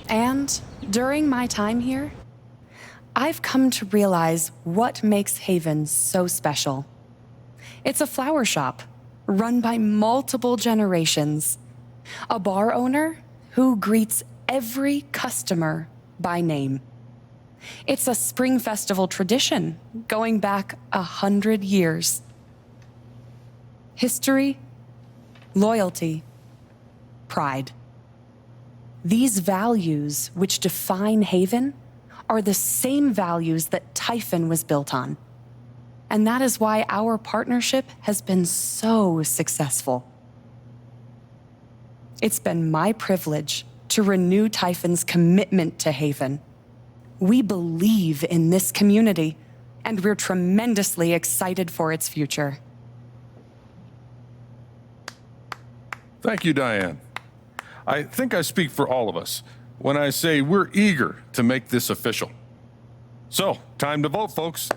And during my time here, I've come to realize what makes Haven so special. It's a flower shop run by multiple generations, a bar owner who greets every customer by name. It's a spring festival tradition going back 100 years. History, loyalty, pride. These values which define Haven are the same values that Typhon was built on. And that is why our partnership has been so successful. It's been my privilege to renew Typhon's commitment to Haven. We believe in this community, and we're tremendously excited for its future. Thank you, Diane. I think I speak for all of us when I say we're eager to make this official. So, time to vote, folks.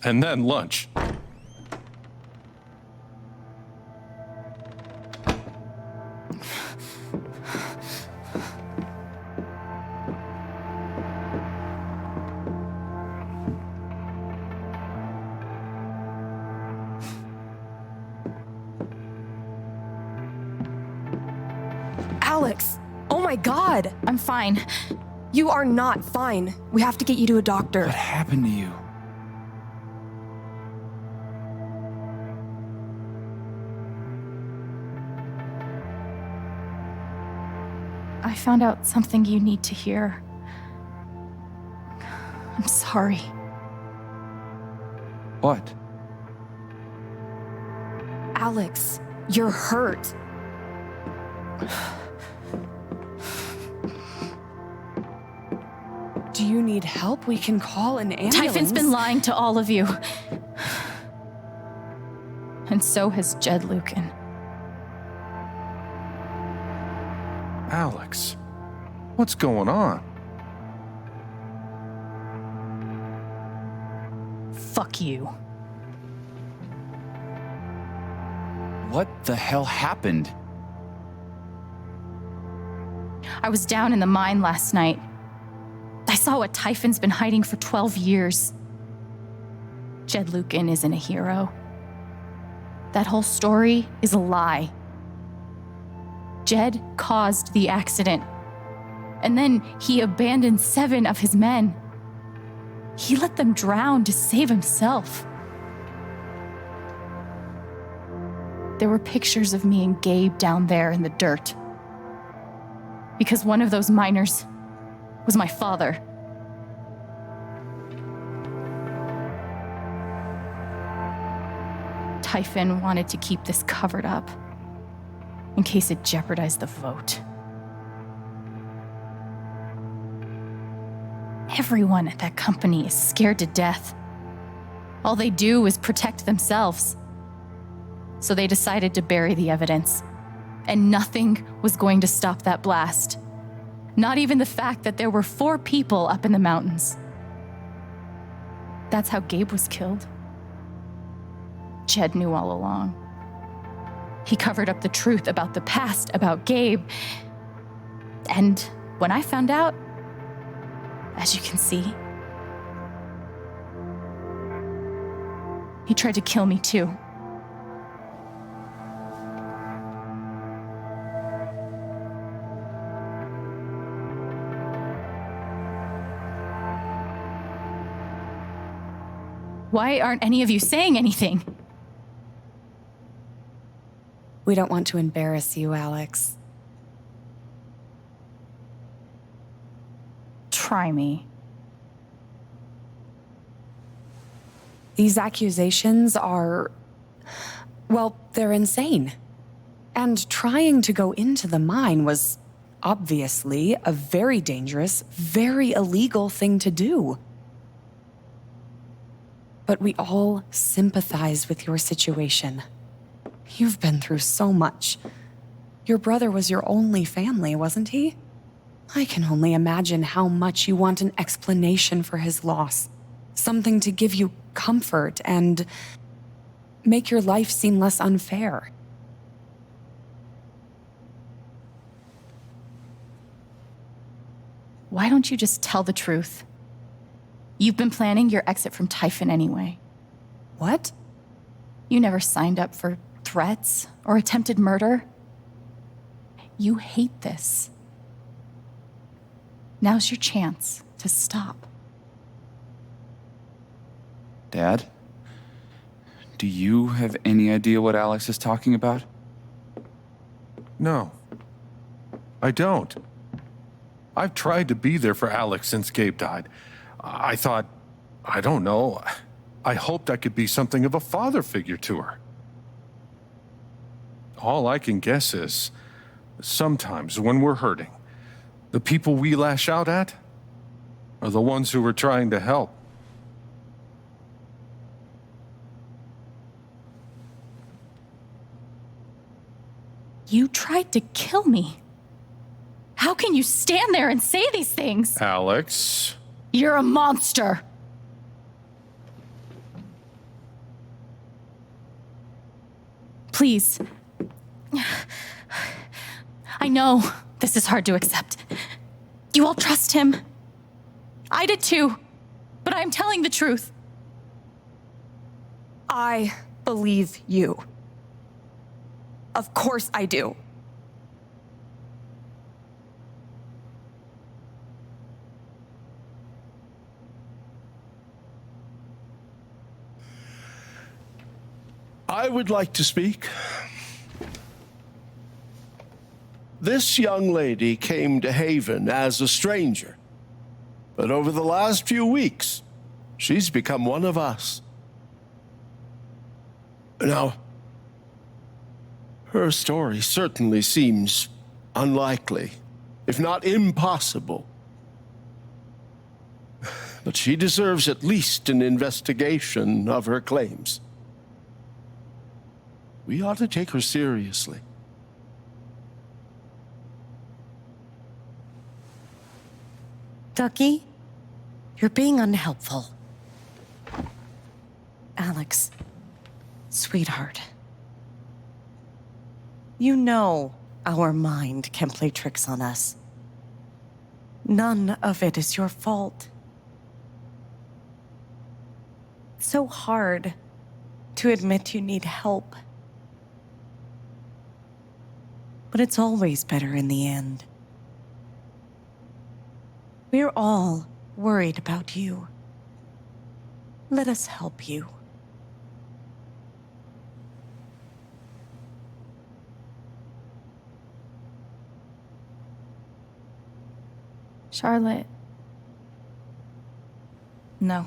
And then lunch. Alex! Oh my God! I'm fine. You are not fine. We have to get you to a doctor. What happened to you? I found out something you need to hear. I'm sorry. What? Alex, you're hurt. Do you need help? We can call an ambulance. Typhon's been lying to all of you. And so has Jed Lucan. Alex, what's going on? Fuck you. What the hell happened? I was down in the mine last night. I saw what Typhon's been hiding for 12 years. Jed Lucan isn't a hero. That whole story is a lie. Jed caused the accident. And then he abandoned 7 of his men. He let them drown to save himself. There were pictures of me and Gabe down there in the dirt. Because one of those miners was my father. Typhon wanted to keep this covered up in case it jeopardized the vote. Everyone at that company is scared to death. All they do is protect themselves. So they decided to bury the evidence. And nothing was going to stop that blast. Not even the fact that there were 4 people up in the mountains. That's how Gabe was killed. Jed knew all along. He covered up the truth about the past, about Gabe. And when I found out, as you can see, he tried to kill me too. Why aren't any of you saying anything? We don't want to embarrass you, Alex. Try me. These accusations are, well, they're insane. And trying to go into the mine was obviously a very dangerous, very illegal thing to do. But we all sympathize with your situation. You've been through so much. Your brother was your only family, wasn't he? I can only imagine how much you want an explanation for his loss. Something to give you comfort and make your life seem less unfair. Why don't you just tell the truth? You've been planning your exit from Typhon anyway. What? You never signed up for threats or attempted murder. You hate this. Now's your chance to stop. Dad? Do you have any idea what Alex is talking about? No, I don't. I've tried to be there for Alex since Gabe died. I thought, I don't know, I hoped I could be something of a father figure to her. All I can guess is, sometimes when we're hurting, the people we lash out at are the ones who we're trying to help. You tried to kill me. How can you stand there and say these things? Alex. You're a monster. Please. I know this is hard to accept. You all trust him. I did too. But I'm telling the truth. I believe you. Of course I do. I would like to speak. This young lady came to Haven as a stranger, but over the last few weeks, she's become one of us. Now, her story certainly seems unlikely, if not impossible. But she deserves at least an investigation of her claims. We ought to take her seriously. Ducky, you're being unhelpful. Alex, sweetheart. You know our mind can play tricks on us. None of it is your fault. It's so hard to admit you need help. But it's always better in the end. We're all worried about you. Let us help you. Charlotte. No.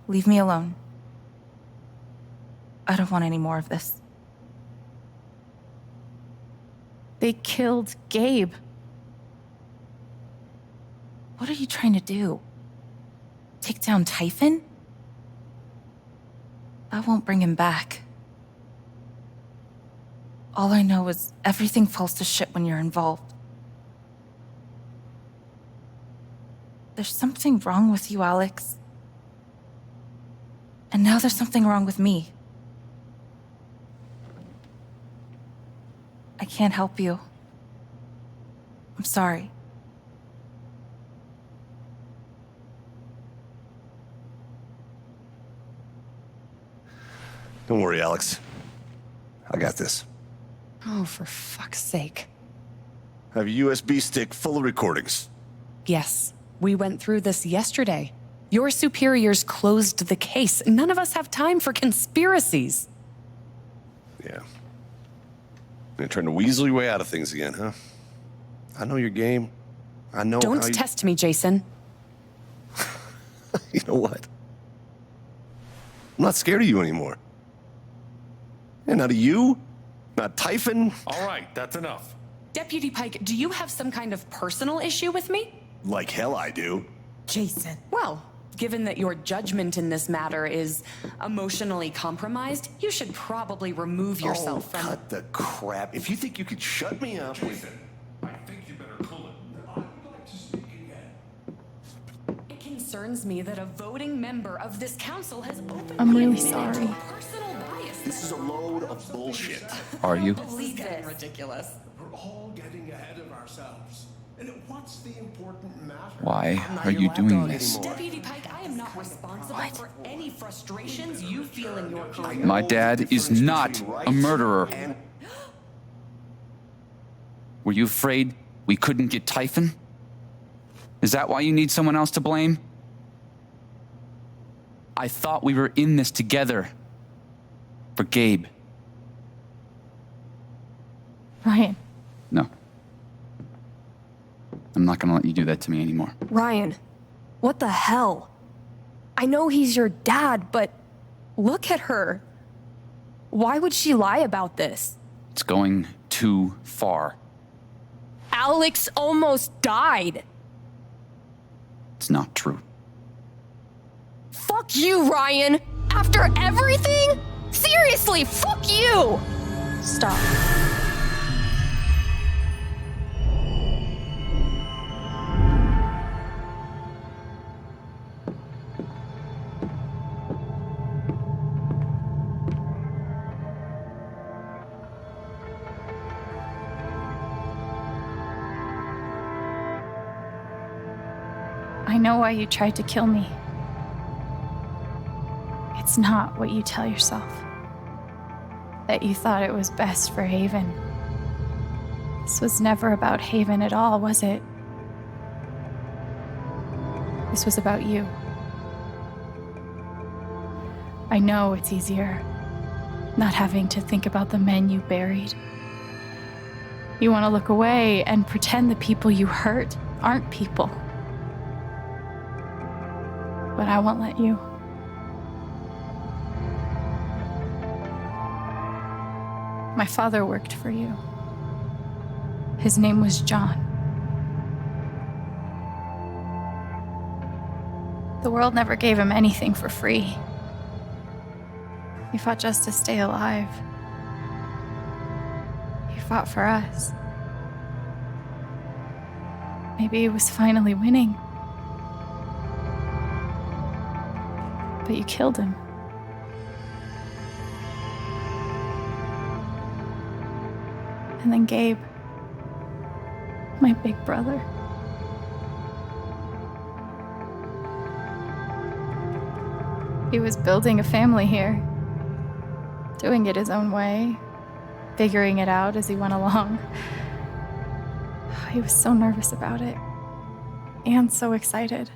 Leave me alone. I don't want any more of this. They killed Gabe. What are you trying to do? Take down Typhon? That won't bring him back. All I know is everything falls to shit when you're involved. There's something wrong with you, Alex. And now there's something wrong with me. I can't help you. I'm sorry. Don't worry, Alex. I got this. Oh, for fuck's sake. I have a USB stick full of recordings. Yes, we went through this yesterday. Your superiors closed the case. None of us have time for conspiracies. Yeah. You're trying to weasel your way out of things again, huh? I know your game. I know Don't how you... test me, Jason. You know what? I'm not scared of you anymore. And not of you, not Typhon. All right, that's enough. Deputy Pike, do you have some kind of personal issue with me? Like hell I do. Jason. Well, given that your judgment in this matter is emotionally compromised, you should probably remove yourself from... cut the crap. If you think you could shut me up with... I think you better cool it. I would like to speak again. It concerns me that a voting member of this council has openly I'm really admitted sorry. to personal bias. This is a load of bullshit. Are you? Believe it. Ridiculous. We're all getting ahead of ourselves. What's the important matter? Why are you doing this? Deputy Pike, I am not responsible for any frustrations you feel in your career. My dad is not a murderer. Were you afraid we couldn't get Typhon? Is that why you need someone else to blame? I thought we were in this together. For Gabe. Ryan. No. I'm not gonna let you do that to me anymore. Ryan, what the hell? I know he's your dad, but look at her. Why would she lie about this? It's going too far. Alex almost died. It's not true. Fuck you, Ryan! After everything? Seriously, fuck you! Stop. I know why you tried to kill me. It's not what you tell yourself. That you thought it was best for Haven. This was never about Haven at all, was it? This was about you. I know it's easier not having to think about the men you buried. You want to look away and pretend the people you hurt aren't people. But I won't let you. My father worked for you. His name was John. The world never gave him anything for free. He fought just to stay alive. He fought for us. Maybe he was finally winning. But you killed him. And then Gabe, my big brother. He was building a family here, doing it his own way, figuring it out as he went along. He was so nervous about it, and so excited.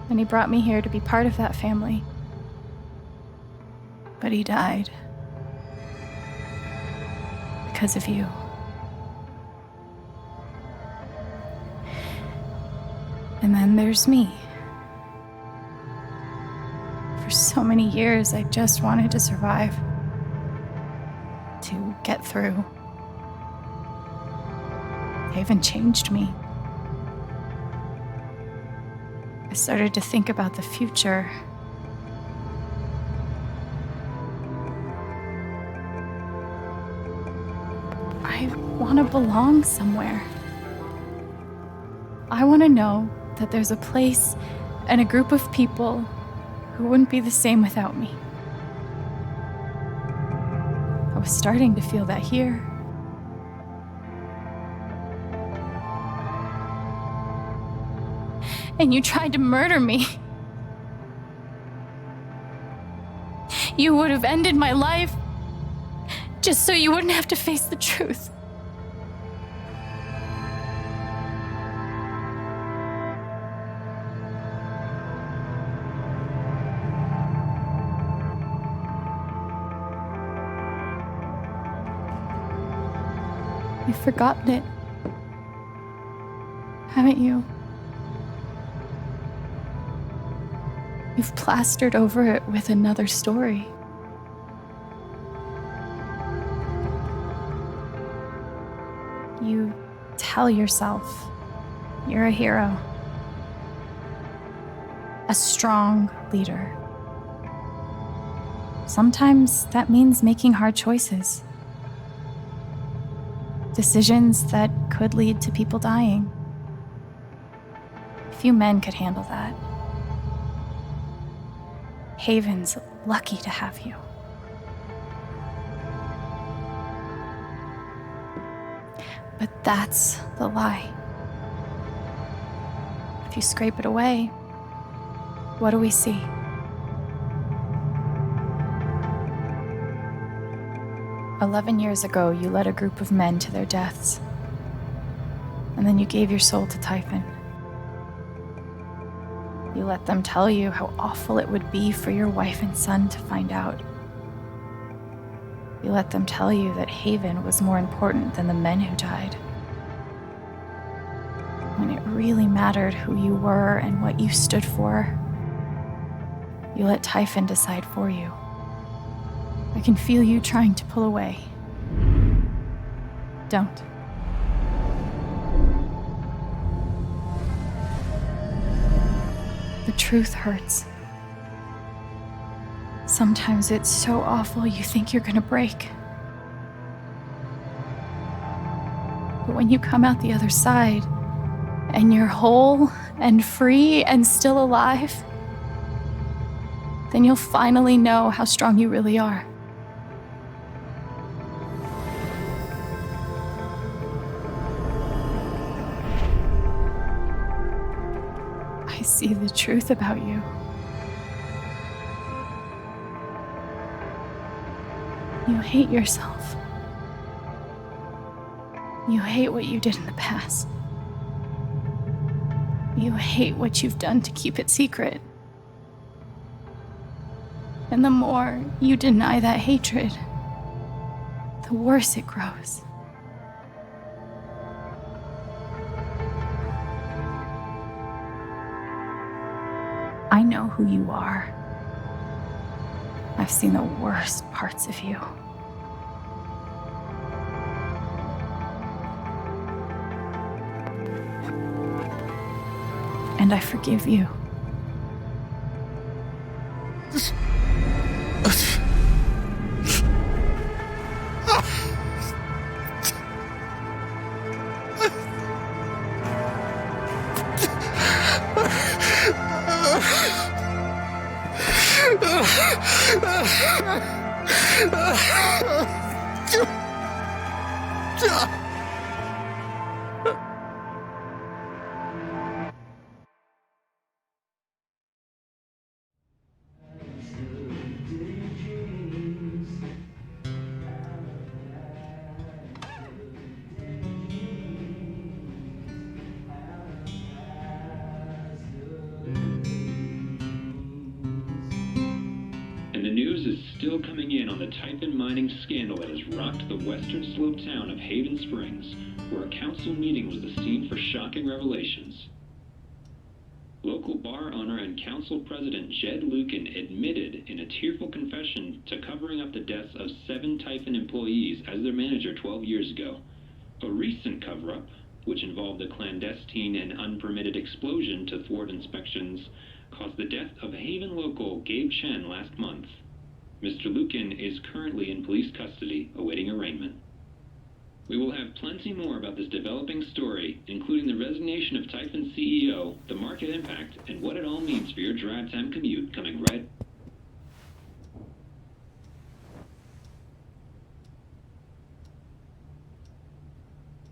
And he brought me here to be part of that family. But he died. Because of you. And then there's me. For so many years, I just wanted to survive. To get through. Haven changed me. I started to think about the future. I want to belong somewhere. I want to know that there's a place and a group of people who wouldn't be the same without me. I was starting to feel that here. And you tried to murder me. You would have ended my life just so you wouldn't have to face the truth. You've forgotten it, haven't you? You've plastered over it with another story. You tell yourself you're a hero, a strong leader. Sometimes that means making hard choices. Decisions that could lead to people dying. Few men could handle that. Haven's lucky to have you. But that's the lie. If you scrape it away, what do we see? "11 years ago, you led a group of men to their deaths. And then you gave your soul to Typhon. You let them tell you how awful it would be for your wife and son to find out. You let them tell you that Haven was more important than the men who died. When it really mattered who you were and what you stood for, you let Typhon decide for you. I can feel you trying to pull away. Don't. The truth hurts. Sometimes it's so awful you think you're gonna break. But when you come out the other side, and you're whole and free and still alive, then you'll finally know how strong you really are. I see the truth about you. You hate yourself. You hate what you did in the past. You hate what you've done to keep it secret. And the more you deny that hatred, the worse it grows. I know who you are. I've seen the worst parts of you. And I forgive you. And the news is still coming in on the Typhon mining scandal that has rocked the western slope town of Haven Springs, where a council meeting was the scene for shocking revelations. Local bar owner and council president Jed Lucan admitted in a tearful confession to covering up the deaths of 7 Typhon employees as their manager 12 years ago. A recent cover-up, which involved a clandestine and unpermitted explosion to thwart inspections, caused the death of Haven local Gabe Chen last month. Mr. Lucan is currently in police custody, awaiting arraignment. We will have plenty more about this developing story, including the resignation of Typhon CEO, the market impact, and what it all means for your drive time commute, coming right...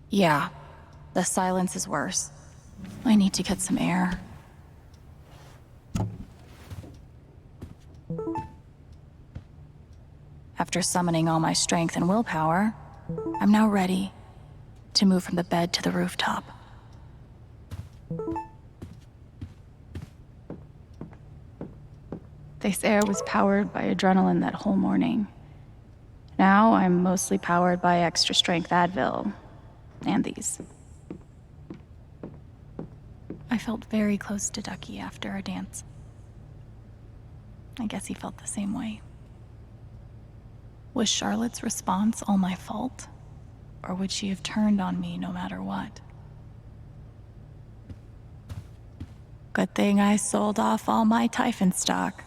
Yeah, the silence is worse. I need to get some air. After summoning all my strength and willpower, I'm now ready to move from the bed to the rooftop. This air was powered by adrenaline that whole morning. Now I'm mostly powered by extra strength Advil and these. I felt very close to Ducky after our dance. I guess he felt the same way. Was Charlotte's response all my fault? Or would she have turned on me no matter what? Good thing I sold off all my Typhon stock.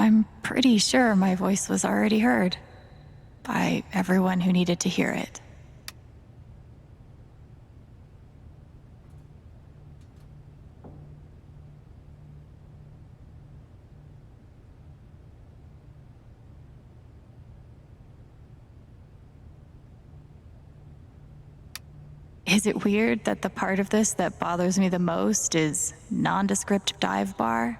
I'm pretty sure my voice was already heard by everyone who needed to hear it. Is it weird that the part of this that bothers me the most is nondescript dive bar?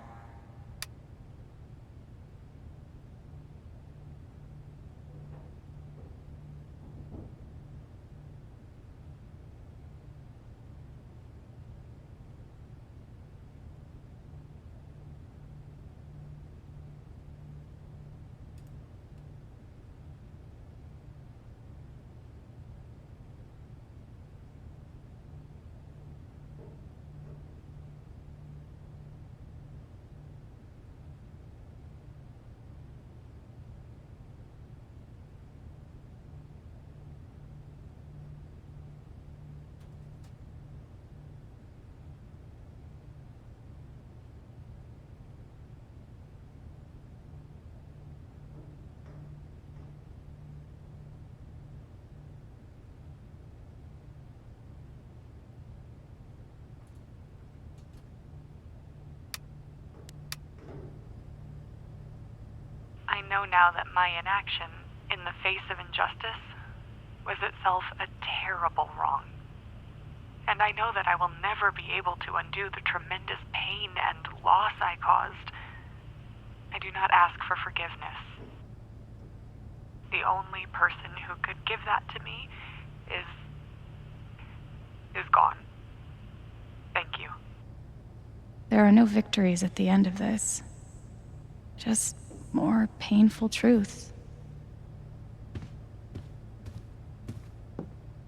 I know now that my inaction, in the face of injustice, was itself a terrible wrong. And I know that I will never be able to undo the tremendous pain and loss I caused. I do not ask for forgiveness. The only person who could give that to me is gone. Thank you. There are no victories at the end of this. Just more painful truth.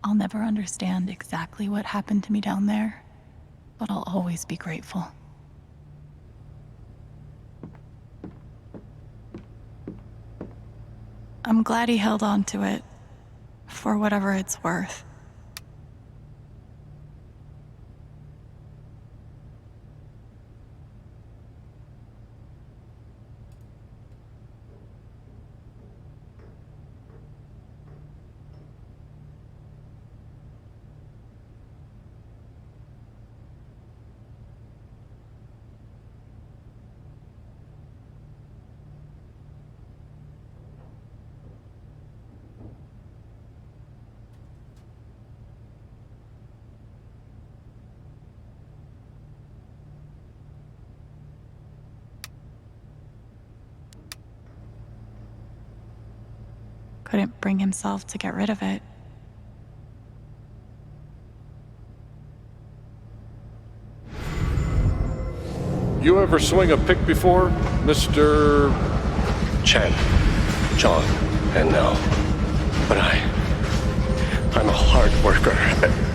I'll never understand exactly what happened to me down there, but I'll always be grateful. I'm glad he held on to it, for whatever it's worth. Couldn't bring himself to get rid of it. You ever swing a pick before, Mr. Chen, John, and now. But I'm a hard worker,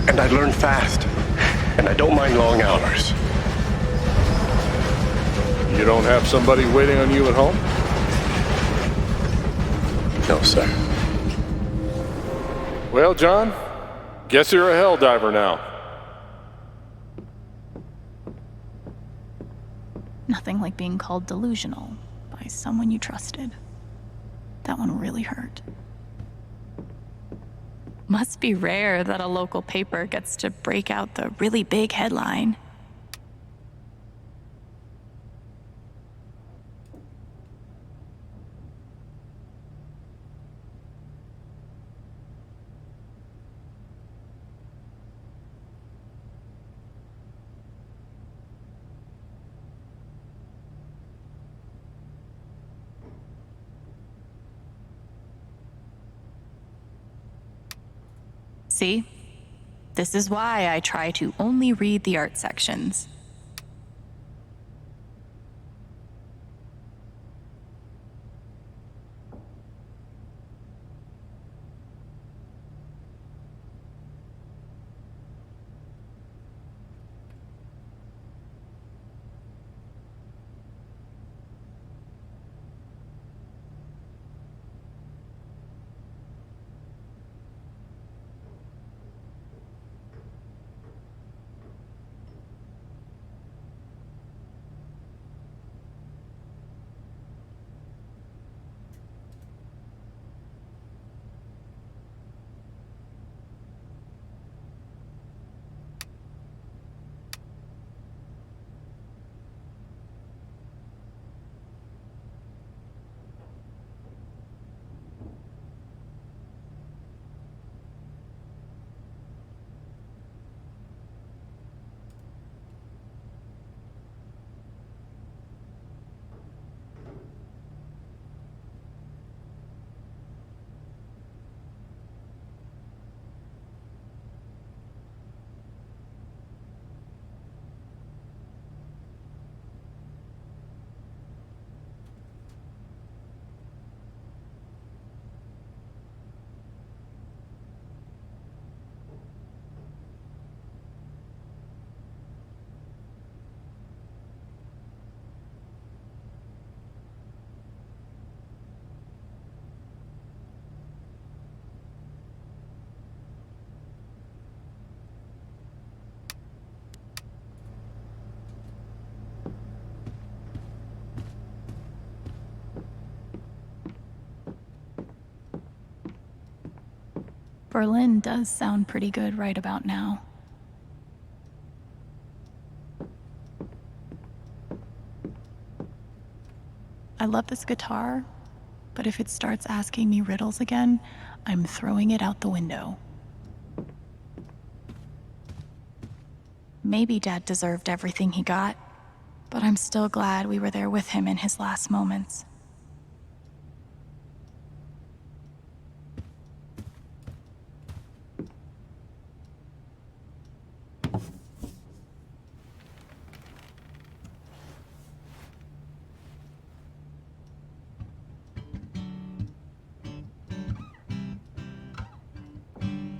and I learn fast, and I don't mind long hours. You don't have somebody waiting on you at home? No, sir. Well, John, guess you're a hell diver now. Nothing like being called delusional by someone you trusted. That one really hurt. Must be rare that a local paper gets to break out the really big headline. See? This is why I try to only read the art sections. Berlin does sound pretty good right about now. I love this guitar, but if it starts asking me riddles again, I'm throwing it out the window. Maybe Dad deserved everything he got, but I'm still glad we were there with him in his last moments.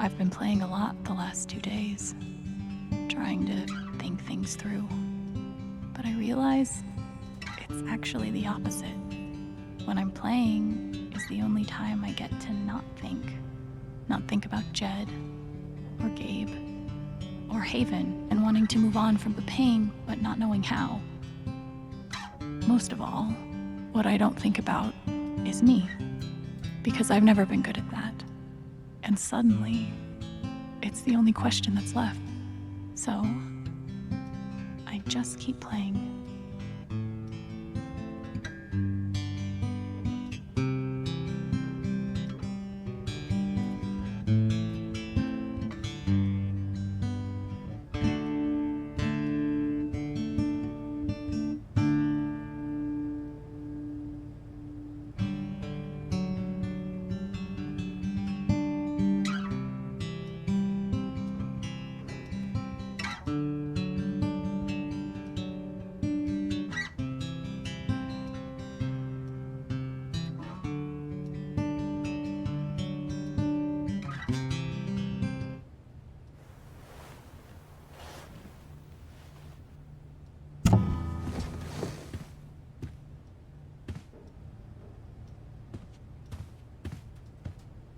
I've been playing a lot the last 2 days, trying to think things through. But I realize it's actually the opposite. When I'm playing is the only time I get to not think about Jed, or Gabe, or Haven, and wanting to move on from the pain, but not knowing how. Most of all, what I don't think about is me, because I've never been good at that. And suddenly, it's the only question that's left. So, I just keep playing.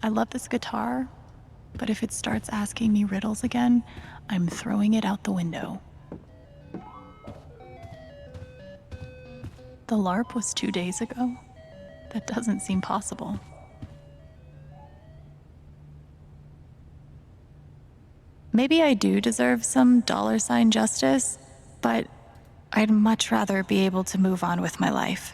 I love this guitar, but if it starts asking me riddles again, I'm throwing it out the window. The LARP was 2 days ago? That doesn't seem possible. Maybe I do deserve some dollar-sign justice, but I'd much rather be able to move on with my life.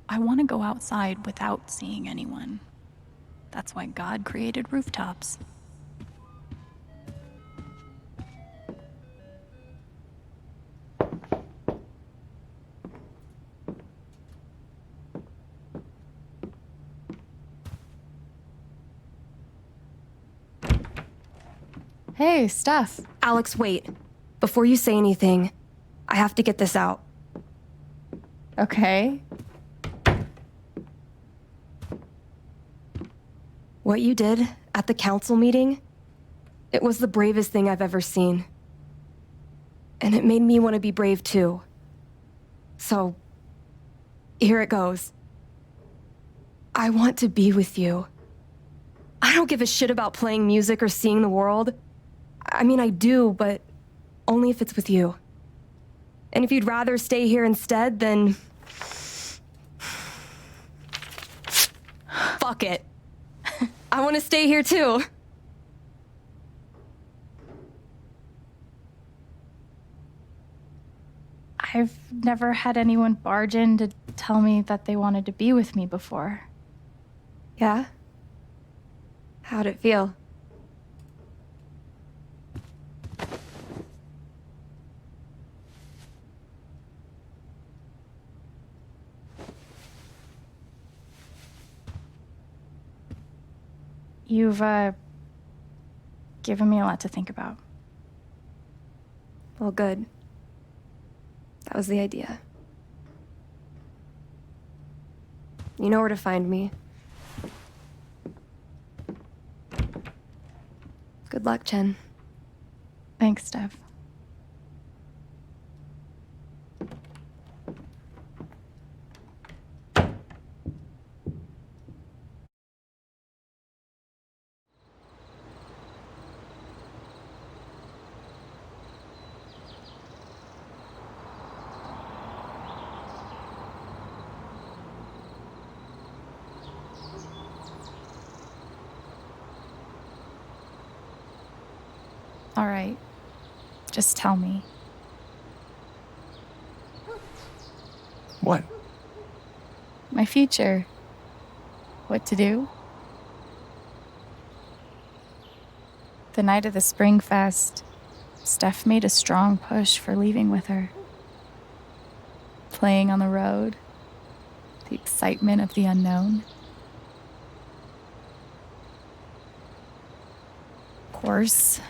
I want to go outside without seeing anyone. That's why God created rooftops. Hey, Steph. Alex, wait. Before you say anything, I have to get this out. Okay. What you did at the council meeting, it was the bravest thing I've ever seen. And it made me want to be brave too. So, here it goes. I want to be with you. I don't give a shit about playing music or seeing the world. I mean, I do, but only if it's with you. And if you'd rather stay here instead, then... fuck it. I want to stay here too. I've never had anyone barge in to tell me that they wanted to be with me before. Yeah? How'd it feel? You've, given me a lot to think about. Well, good. That was the idea. You know where to find me. Good luck, Chen. Thanks, Steph. All right. Just tell me. What? My future. What to do? The night of the Spring Fest, Steph made a strong push for leaving with her. Playing on the road, the excitement of the unknown. Of course,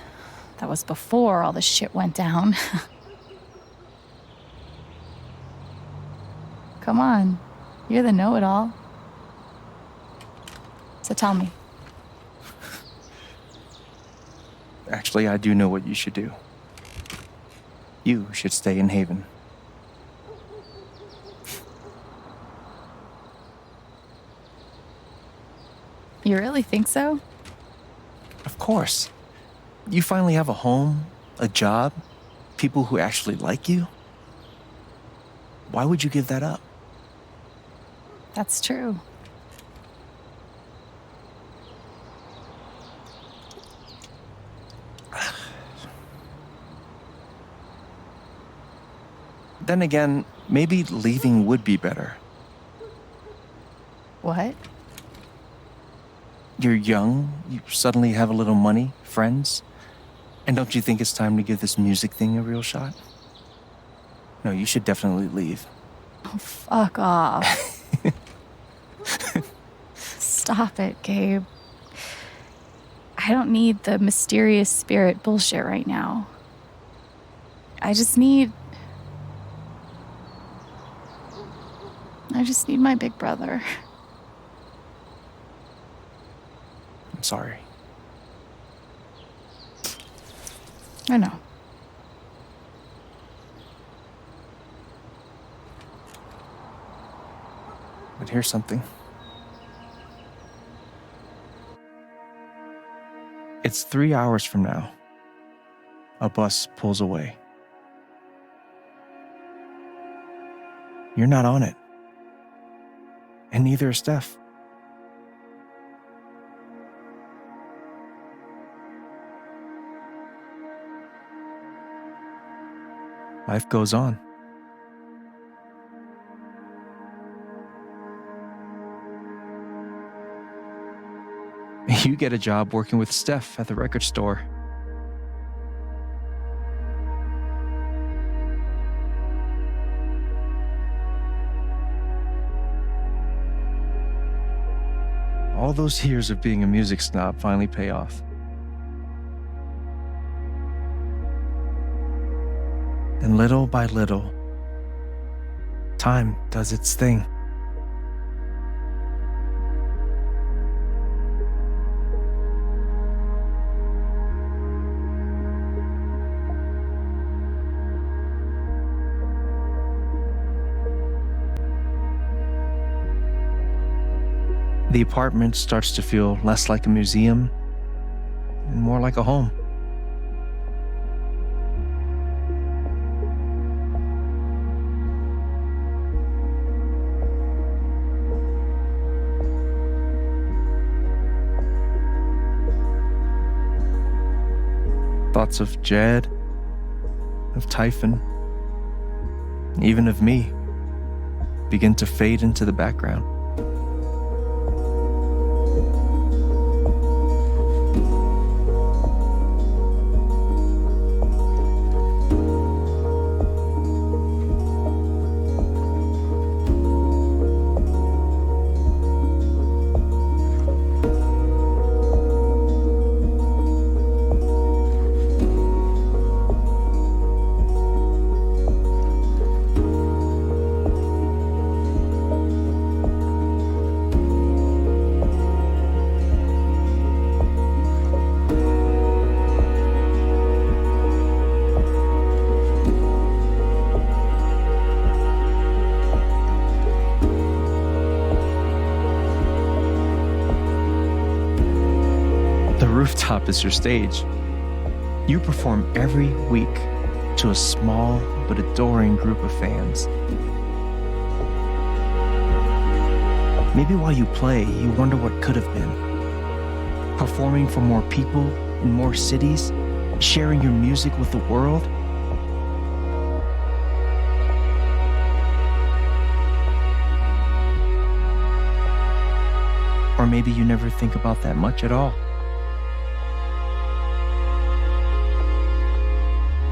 that was before all the shit went down. Come on, you're the know-it-all. So tell me. Actually, I do know what you should do. You should stay in Haven. You really think so? Of course. You finally have a home, a job, people who actually like you. Why would you give that up? That's true. Then again, maybe leaving would be better. What? You're young, you suddenly have a little money, friends. And don't you think it's time to give this music thing a real shot? No, you should definitely leave. Oh, fuck off. Stop it, Gabe. I don't need the mysterious spirit bullshit right now. I just need my big brother. I'm sorry. I know. But here's something. It's 3 hours from now. A bus pulls away. You're not on it. And neither is Steph. Life goes on. You get a job working with Steph at the record store. All those years of being a music snob finally pay off. And little by little, time does its thing. The apartment starts to feel less like a museum and more like a home. Thoughts of Jed, of Typhon, even of me, begin to fade into the background. The rooftop is your stage. You perform every week to a small but adoring group of fans. Maybe while you play, you wonder what could have been. Performing for more people in more cities, sharing your music with the world? Or maybe you never think about that much at all.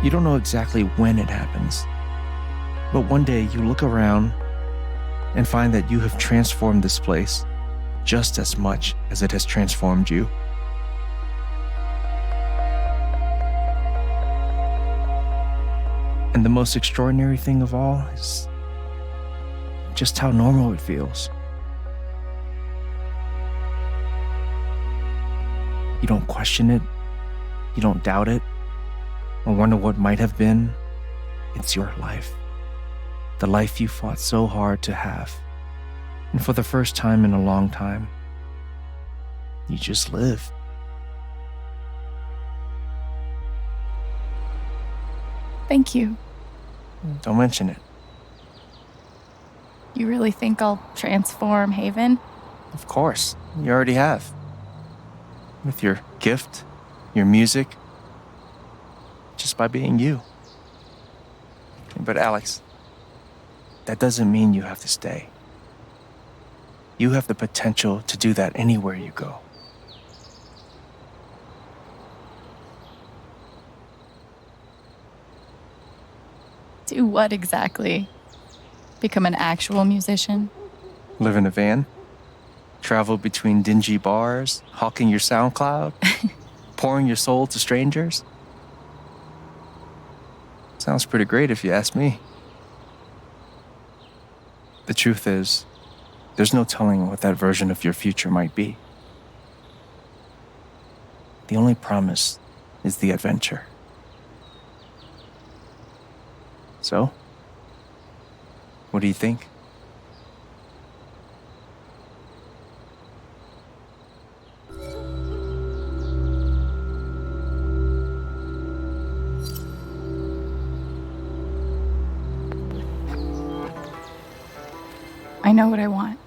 You don't know exactly when it happens, but one day you look around and find that you have transformed this place just as much as it has transformed you. And the most extraordinary thing of all is just how normal it feels. You don't question it, you don't doubt it, or wonder what might have been. It's your life. The life you fought so hard to have. And for the first time in a long time, you just live. Thank you. Don't mention it. You really think I'll transform Haven? Of course, you already have. With your gift, your music, just by being you. But Alex, that doesn't mean you have to stay. You have the potential to do that anywhere you go. Do what exactly? Become an actual musician? Live in a van? Travel between dingy bars, hawking your SoundCloud, pouring your soul to strangers? Sounds pretty great if you ask me. The truth is, there's no telling what that version of your future might be. The only promise is the adventure. So, what do you think? I know what I want.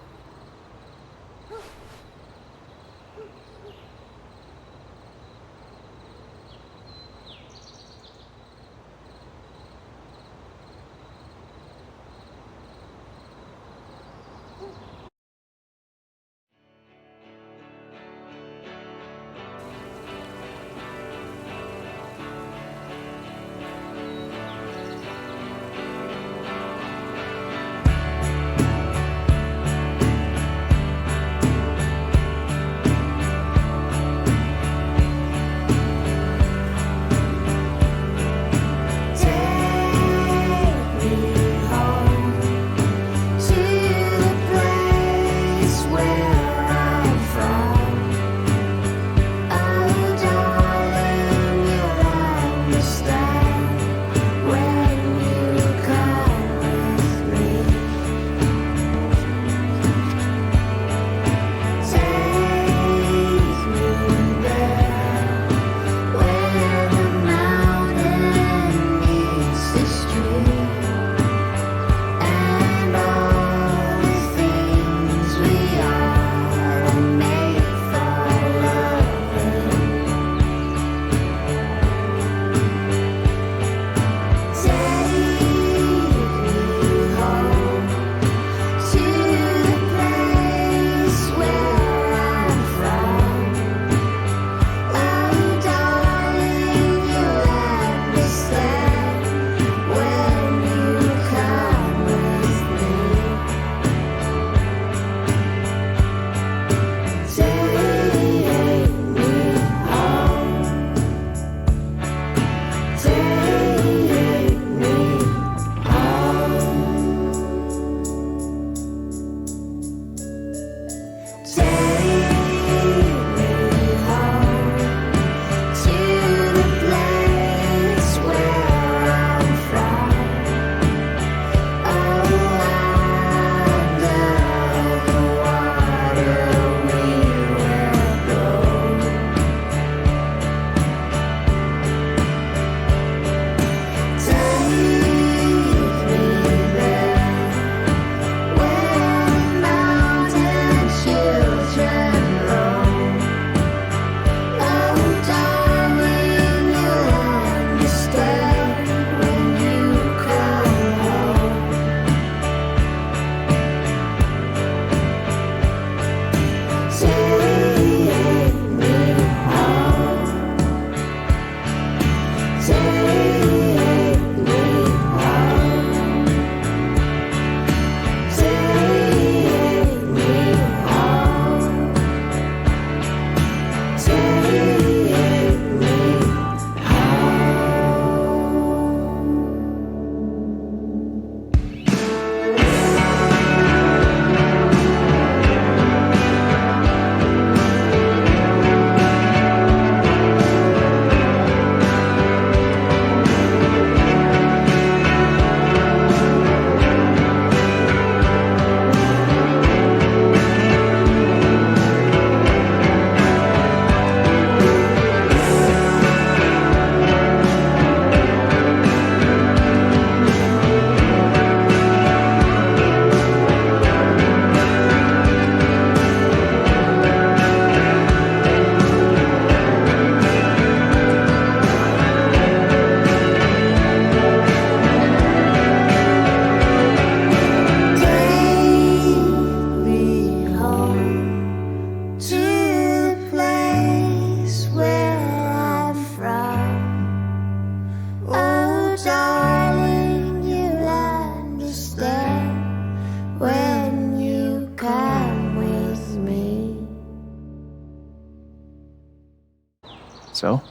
So?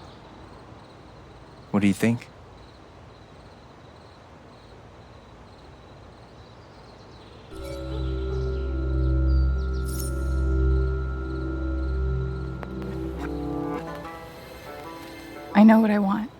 What do you think? I know what I want.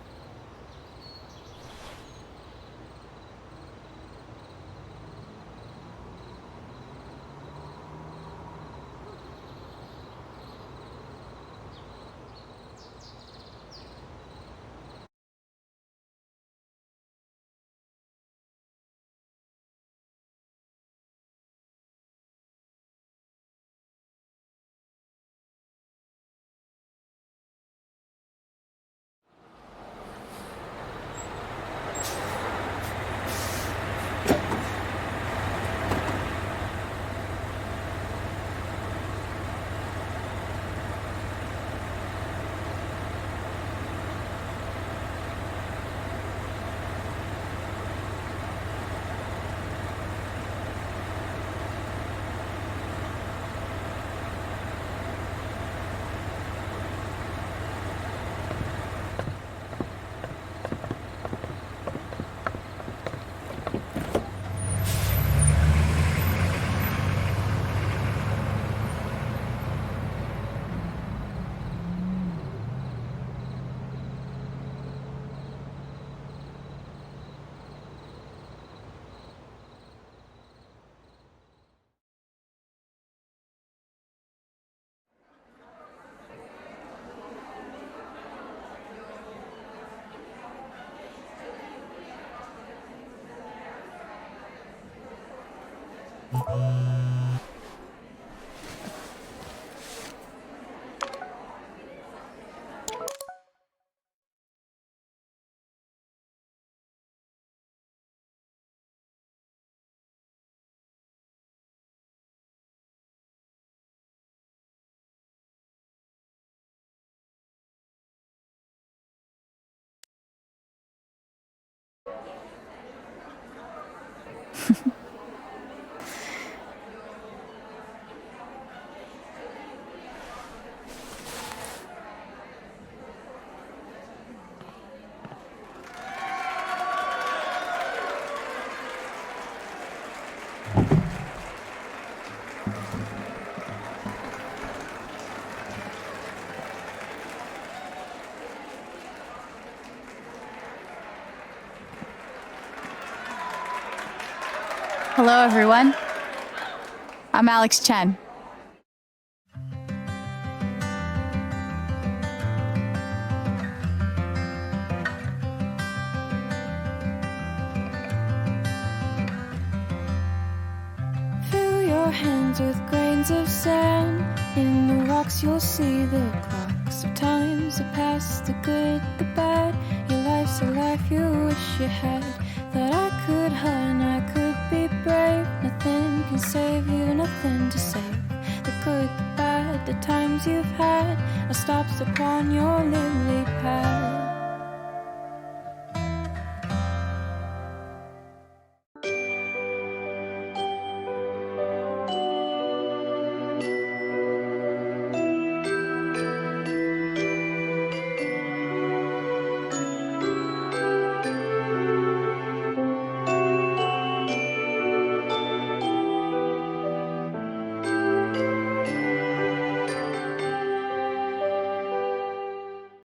Hello, everyone. I'm Alex Chen. Fill your hands with grains of sand. In the rocks you'll see the clocks of times, the past, the good, the bad. Your life's a life you wish you had. That I could hunt, I could be brave. Nothing can save you, nothing to save. The good, the bad, the times you've had are stops upon your lily